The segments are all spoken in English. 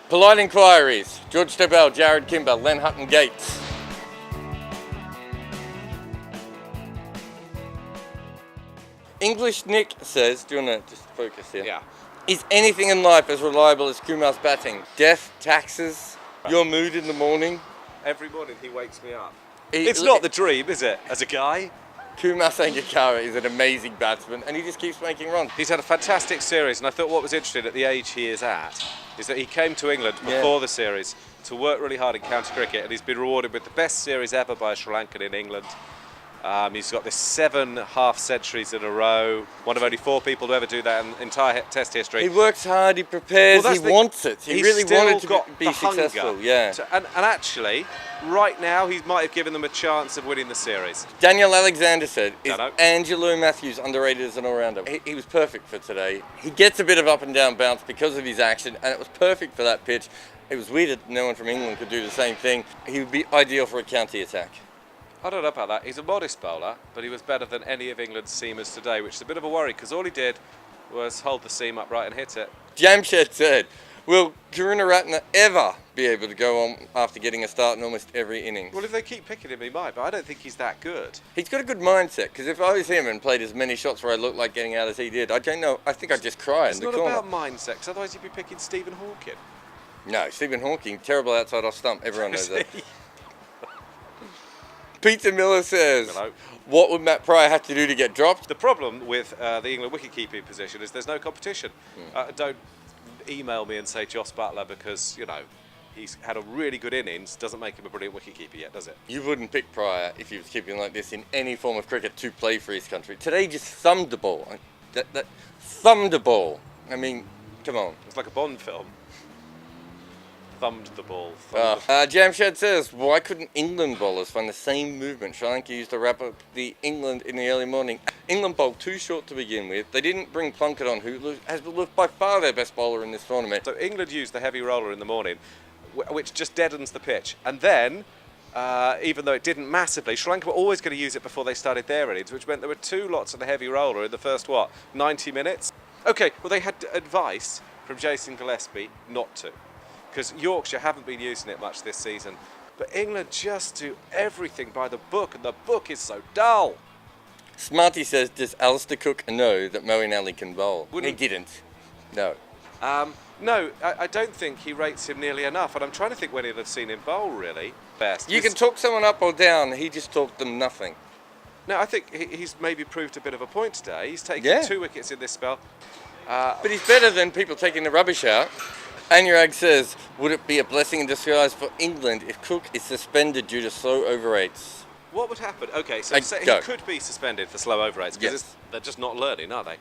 Polite Enquiries. George Dobell, Jarrod, Kimber, Len Hutton Gates. English Nick says, do you want to just focus here? Yeah. Is anything in life as reliable as Kumar's batting? Death, taxes, your mood in the morning? Every morning he wakes me up. It's not the dream, is it, as a guy? Kumar Sangakkara is an amazing batsman and he just keeps making runs. He's had a fantastic series, and I thought what was interesting at the age he is at is that he came to England before the series to work really hard in county cricket, and he's been rewarded with the best series ever by a Sri Lankan in England. He's got this 7 half centuries in a row, one of only 4 people to ever do that in entire Test history. He works hard, he prepares, he wants it. He really wanted to be successful. Yeah. And actually, right now, he might have given them a chance of winning the series. Daniel Alexander said, is Angelo Matthews underrated as an all-rounder? He was perfect for today. He gets a bit of up and down bounce because of his action, and it was perfect for that pitch. It was weird that no one from England could do the same thing. He would be ideal for a county attack. I don't know about that. He's a modest bowler, but he was better than any of England's seamers today, which is a bit of a worry because all he did was hold the seam upright and hit it. Jamshed said, will Karunaratne ever be able to go on after getting a start in almost every innings? Well, if they keep picking him, he might, but I don't think he's that good. He's got a good mindset, because if I was him and played as many shots where I looked like getting out as he did, I don't know, I think I'd just cry in the corner. It's not about mindset, because otherwise you'd be picking Stephen Hawking. No, Stephen Hawking, terrible outside off stump, everyone knows that. Peter Miller says, hello. What would Matt Pryor have to do to get dropped? The problem with the England wicket-keeping position is there's no competition. Don't email me and say Joss Buttler because, you know, he's had a really good innings, doesn't make him a brilliant wicket-keeper yet, does it? You wouldn't pick Pryor if he was keeping like this in any form of cricket to play for his country. Today he just thumbed the ball. That thumbed the ball. I mean, come on. It's like a Bond film. Thumbed the ball. Jamshed says, why couldn't England bowlers find the same movement Sri Lanka used to wrap up the England in the early morning? England bowled too short to begin with. They didn't bring Plunkett on, who has looked by far their best bowler in this tournament. So England used the heavy roller in the morning, which just deadens the pitch. And then, even though it didn't massively, Sri Lanka were always going to use it before they started their innings, which meant there were 2 lots of the heavy roller in the first, 90 minutes? Okay, well, they had advice from Jason Gillespie not to, because Yorkshire haven't been using it much this season. But England just do everything by the book, and the book is so dull. Smarty says, does Alistair Cook know that Moeen Ali can bowl? He didn't. No. No, I don't think he rates him nearly enough, and I'm trying to think when he'll have seen him bowl, really. Best. You can talk someone up or down, he just talked them nothing. No, I think he's maybe proved a bit of a point today. He's taken 2 wickets in this spell. But he's better than people taking the rubbish out. Anurag says, would it be a blessing in disguise for England if Cook is suspended due to slow over rates? What would happen? Okay, so he could be suspended for slow over rates because they're just not learning, are they?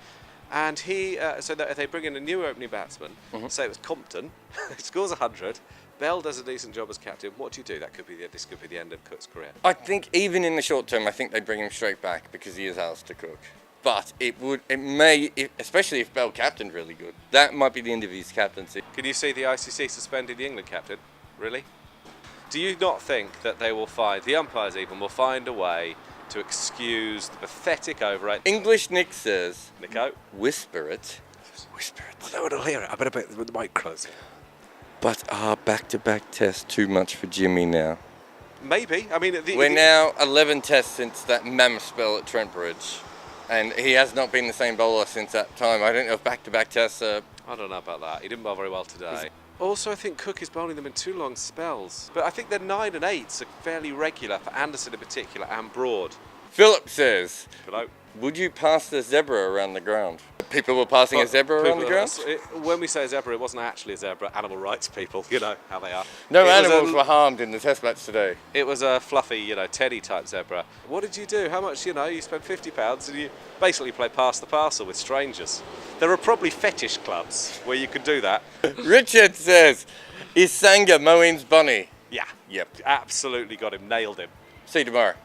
And so they bring in a new opening batsman, say it was Compton, scores 100, Bell does a decent job as captain. What do you do? This could be the end of Cook's career. I think even in the short term, I think they'd bring him straight back because he is Alistair Cook. But it may, especially if Bell captained really good, that might be the end of his captaincy. Can you see the ICC suspending the England captain? Really? Do you not think that they will the umpires even will find a way to excuse the pathetic over rate? English Nick says, Nico? Whisper it. No one will hear it. I better put the mic closer. But are back-to-back tests too much for Jimmy now? Maybe. I mean, we're now 11 tests since that mammoth spell at Trent Bridge. And he has not been the same bowler since that time. I don't know if back-to-back tests are... I don't know about that. He didn't bowl very well today. Also, I think Cook is bowling them in 2 long spells. But I think their 9 and 8s are fairly regular for Anderson in particular and Broad. Philip says, hello. Would you pass the zebra around the ground? People were passing a zebra around the ground? When we say a zebra, it wasn't actually a zebra. Animal rights people, you know how they are. No animals were harmed in the test match today. It was a fluffy, teddy type zebra. What did you do? How much, you spent £50 and you basically play pass the parcel with strangers. There are probably fetish clubs where you can do that. Richard says, is Sanga Moeen's bunny? Yeah. Yep. Absolutely got him, nailed him. See you tomorrow.